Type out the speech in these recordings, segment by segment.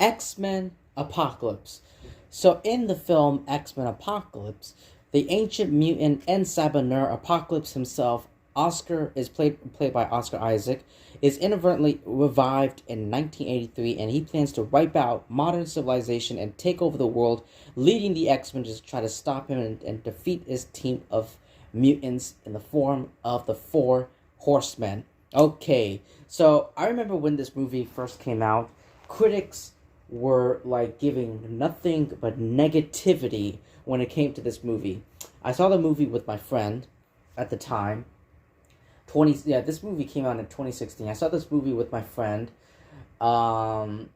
X-Men Apocalypse. So in the film X-Men Apocalypse, the ancient mutant and Sabanur Apocalypse himself, Oscar is played by Oscar Isaac, is inadvertently revived in 1983, and he plans to wipe out modern civilization and take over the world, leading the X-Men to try to stop him and defeat his team of mutants in the form of the Four Horsemen. Okay, so I remember when this movie first came out, critics were like giving nothing but negativity when it came to this movie. I saw the movie with my friend at the time. This movie came out in 2016. I saw this movie with my friend, and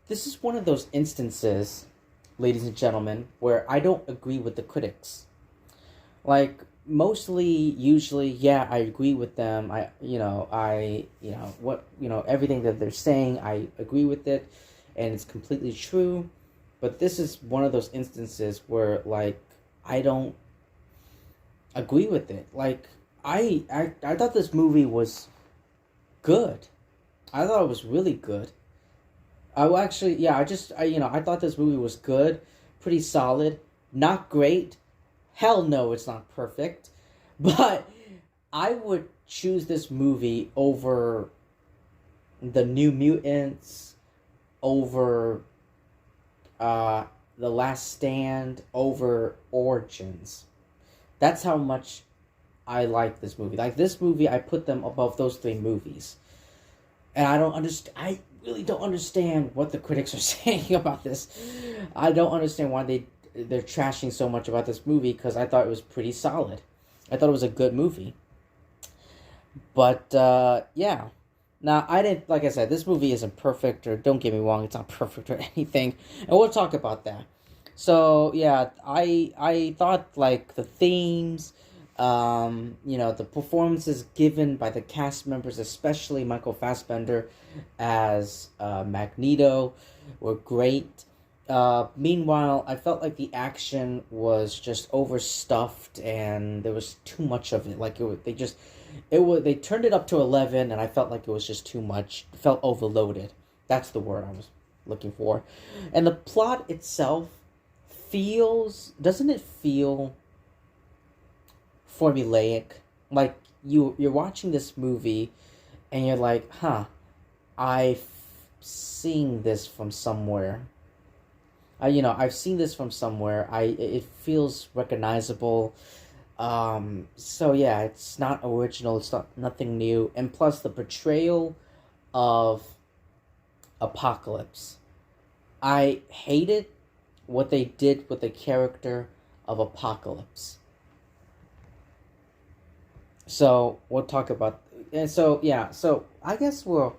this is one of those instances, ladies and gentlemen, where I don't agree with the critics. Like, usually, yeah, I agree with them. Everything that they're saying, I agree with it, and it's completely true. But this is one of those instances where, like, I don't agree with it. Like, I thought this movie was good. I thought it was really good. I thought this movie was good, pretty solid, not great. Hell no, it's not perfect. But I would choose this movie over the New Mutants, over The Last Stand, over Origins. That's how much I like this movie. Like, this movie, I put them above those three movies. And I really don't understand what the critics are saying about this. I don't understand why they're trashing so much about this movie, because I thought it was pretty solid. I thought it was a good movie. But, yeah. Now, like I said, this movie isn't perfect, or don't get me wrong, it's not perfect or anything. And we'll talk about that. So, yeah, I thought, like, the themes, the performances given by the cast members, especially Michael Fassbender as Magneto, were great. Meanwhile, I felt like the action was just overstuffed, and there was too much of it. Like, they turned it up to 11, and I felt like it was just too much. It felt overloaded. That's the word I was looking for. And the plot itself doesn't it feel formulaic? Like, you're watching this movie, and you're like, I've seen this from somewhere. I've seen this from somewhere. It feels recognizable. So yeah, it's not original. It's nothing new. And plus, the portrayal of Apocalypse. I hated what they did with the character of Apocalypse. So we'll talk about. And so yeah. So I guess we'll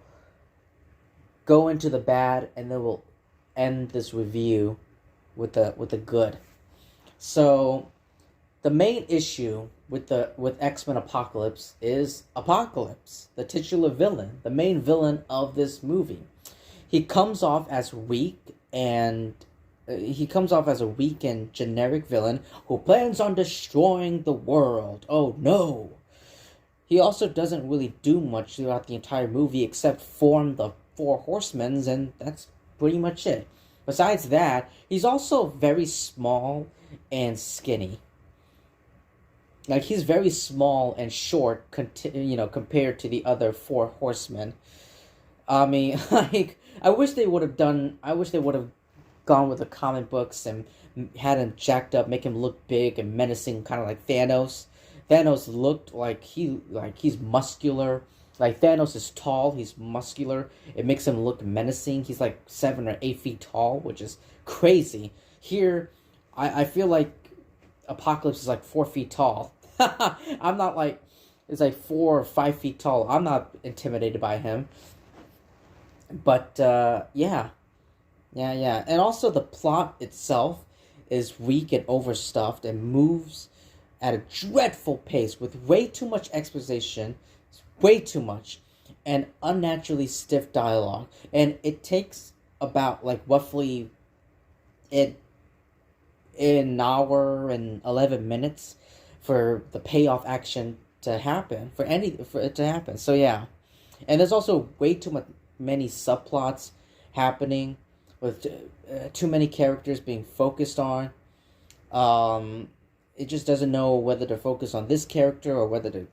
go into the bad, and then we'll end this review with the good. So the main issue with X-Men Apocalypse is Apocalypse, the titular villain, the main villain of this movie. He comes off as weak and generic villain who plans on destroying the world. Oh no. He also doesn't really do much throughout the entire movie except form the Four Horsemen, and that's pretty much it. Besides that, he's also very small and skinny. Like, he's very small and short, compared to the other Four Horsemen. I mean, like, I wish they would have gone with the comic books and had him jacked up, make him look big and menacing, kind of like Thanos. Thanos looked like he's muscular. Like, Thanos is tall, he's muscular. It makes him look menacing. He's like 7 or 8 feet tall, which is crazy. Here, I feel like Apocalypse is like 4 feet tall. I'm not like, it's like 4 or 5 feet tall. I'm not intimidated by him. But, yeah. And also the plot itself is weak and overstuffed and moves at a dreadful pace with way too much exposition, way too much, and unnaturally stiff dialogue. And it takes about, like, roughly an hour and 11 minutes for the payoff action to happen, for it to happen. So yeah, And there's also way many subplots happening with too many characters being focused on. It just doesn't know whether to focus on this character or whether to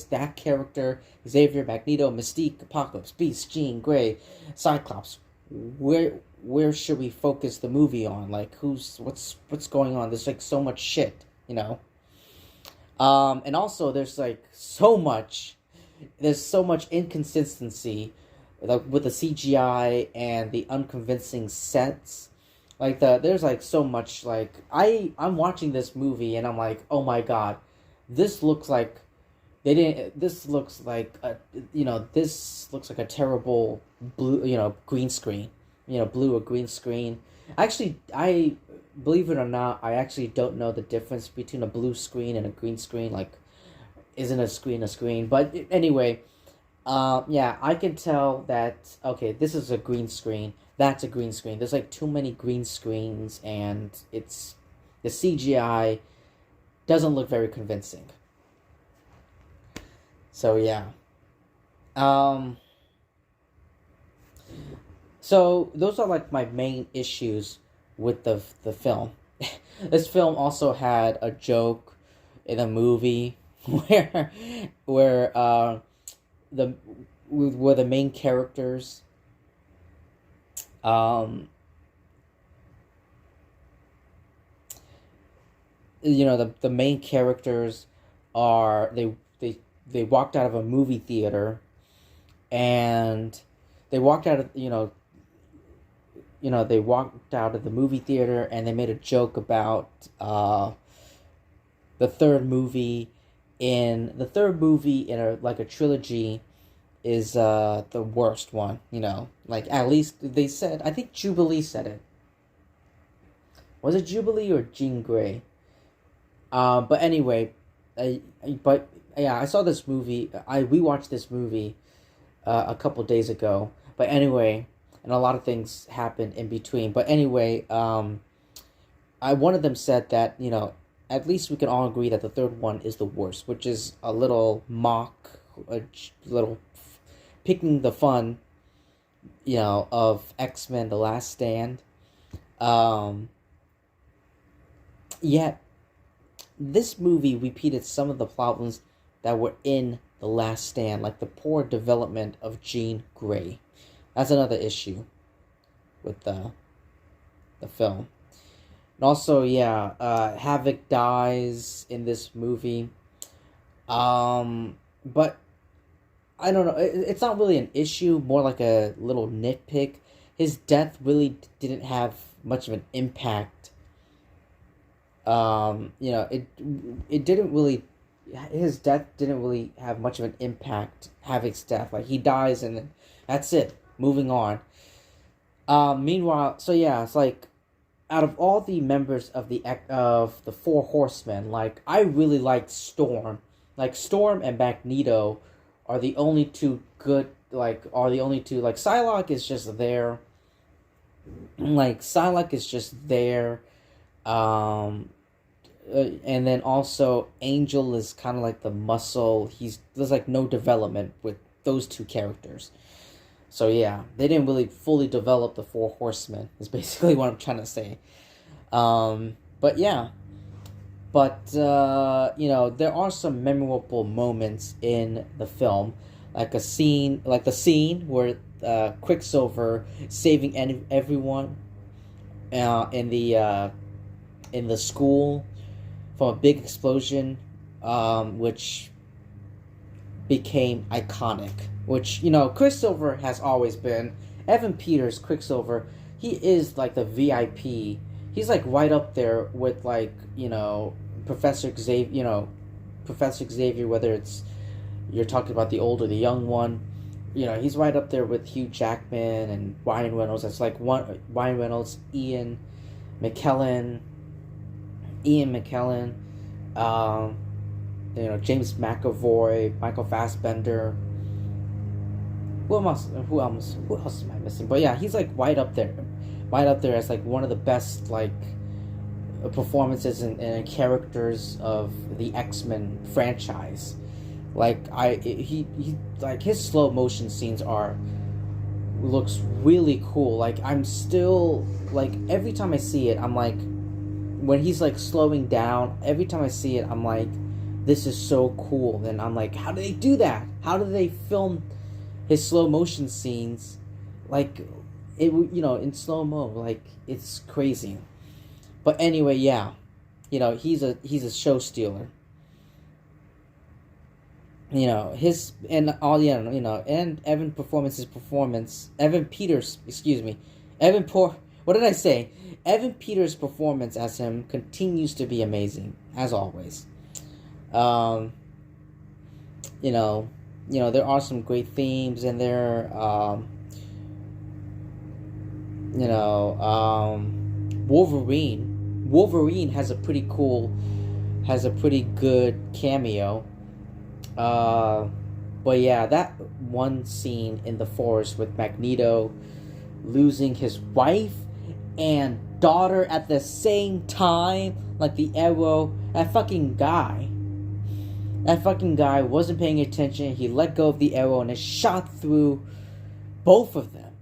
that character. Xavier, Magneto, Mystique, Apocalypse, Beast, Jean Grey, Cyclops. Where should we focus the movie on? Like, what's going on? There's like so much shit, you know. And also there's like there's so much inconsistency, like with the CGI and the unconvincing sets. Like there's like so much, like I'm watching this movie and I'm like, oh my god, this looks like this looks like this looks like a terrible blue, green screen, blue or green screen. Actually, I believe it or not, I actually don't know the difference between a blue screen and a green screen. Like, isn't a screen? But anyway, yeah, I can tell that, okay, this is a green screen, that's a green screen. There's like too many green screens, and the CGI doesn't look very convincing. So yeah. So those are like my main issues with the film. This film also had a joke in a movie where the main characters the main characters are they walked out of a movie theater, and they walked out of they walked out of the movie theater, and they made a joke about the third movie in a trilogy is the worst one. Like, at least they said, I think Jubilee said it. Was it Jubilee or Jean Grey? But anyway, I saw this movie. We watched this movie a couple days ago. But anyway, and a lot of things happened in between. But anyway, one of them said that, at least we can all agree that the third one is the worst, which is a little a little picking the fun, of X-Men: The Last Stand. Yet, this movie repeated some of the problems that were in The Last Stand, like the poor development of Jean Grey. That's another issue with the film. And also, Havoc dies in this movie. But I don't know. It's not really an issue, more like a little nitpick. His death really didn't have much of an impact. It didn't really. His death didn't really have much of an impact. Havoc's death, like, he dies and that's it. Moving on. Meanwhile, it's like, out of all the members of the Four Horsemen, like, I really liked Storm. Like, Storm and Magneto are the only two good. Like, Psylocke is just there. Like, Psylocke is just there. And then also Angel is kind of like the muscle. There's like no development with those two characters. So yeah, they didn't really fully develop the Four Horsemen, is basically what I'm trying to say. But there are some memorable moments in the film, like the scene where Quicksilver saving everyone in the school from a big explosion, which became iconic. Which, Quicksilver has always been. Evan Peters, Quicksilver, he is like the VIP. He's like right up there with, like, Professor Xavier, whether it's you're talking about the old or the young one. He's right up there with Hugh Jackman and Ryan Reynolds. That's like Ryan Reynolds, Ian McKellen, James McAvoy, Michael Fassbender. Who else am I missing? But yeah, he's like right up there as like one of the best, like, performances and characters of the X-Men franchise. Like he like his slow motion scenes looks really cool. Like I'm still like every time I see it, I'm like, when he's like slowing down, every time I see it, I'm like, this is so cool. And I'm like, how do they do that? How do they film his slow motion scenes like it, in slow mo? Like, it's crazy. But anyway, yeah, he's a show stealer. His and all, and Evan Evan Peters, excuse me, what did I say? Evan Peters' performance as him continues to be amazing, as always. There are some great themes in there. Wolverine has a pretty good cameo. But yeah, that one scene in the forest with Magneto losing his wife and daughter at the same time, like the arrow, that fucking guy wasn't paying attention. He let go of the arrow and it shot through both of them.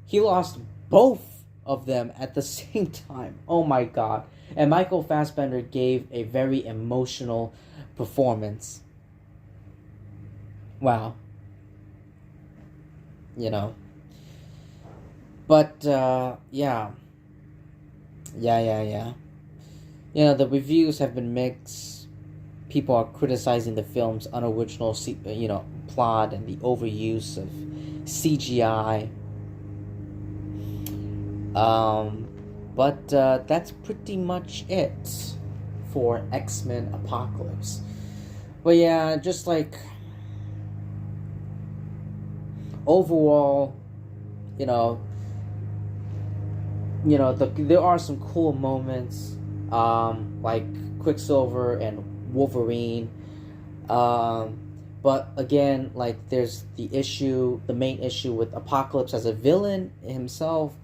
He lost both of them at the same time. Oh my god. And Michael Fassbender gave a very emotional performance. Wow. But, yeah. The reviews have been mixed. People are criticizing the film's unoriginal, plot and the overuse of CGI. But that's pretty much it for X-Men Apocalypse. But yeah, just like overall, there are some cool moments, like Quicksilver and Wolverine. But again, like there's the main issue with Apocalypse as a villain himself.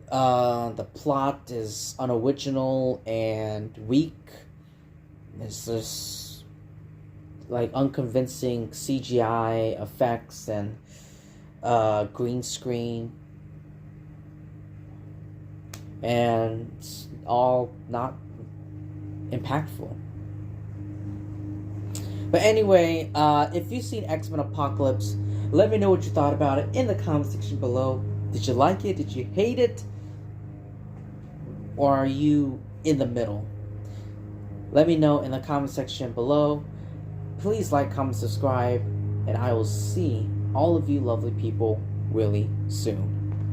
The plot is unoriginal and weak. There's this like unconvincing CGI effects and green screen, and it's all not impactful. But anyway, if you've seen X-Men Apocalypse, let me know what you thought about it in the comment section below. Did you like it? Did you hate it? Or are you in the middle? Let me know in the comment section below. Please like, comment, subscribe, and I will see all of you lovely people really soon.